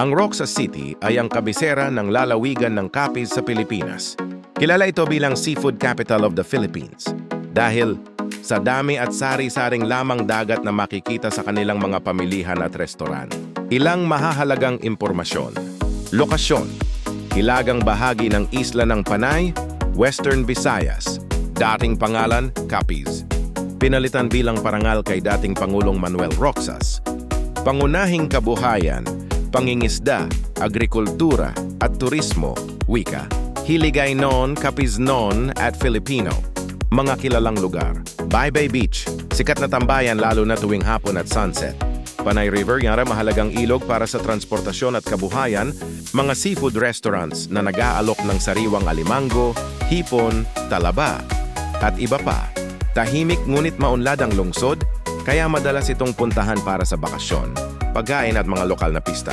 Ang Roxas City ay ang kabisera ng lalawigan ng Capiz sa Pilipinas. Kilala ito bilang Seafood Capital of the Philippines dahil sa dami at sari-saring lamang dagat na makikita sa kanilang mga pamilihan at restoran. Ilang mahahalagang impormasyon. Lokasyon. Hilagang bahagi ng isla ng Panay, Western Visayas. Dating pangalan, Capiz. Pinalitan bilang parangal kay dating Pangulong Manuel Roxas. Pangunahing kabuhayan, pangingisda, agrikultura at turismo, wika. Hiligay noon, Capiz noon at Filipino. Mga kilalang lugar. Baybay Beach, sikat na tambayan lalo na tuwing hapon at sunset. Panay River, yara mahalagang ilog para sa transportasyon at kabuhayan, mga seafood restaurants na nag-aalok ng sariwang alimango, hipon, talaba, at iba pa. Tahimik ngunit maunlad ang lungsod, kaya madalas itong puntahan para sa bakasyon, pagkain at mga lokal na pista.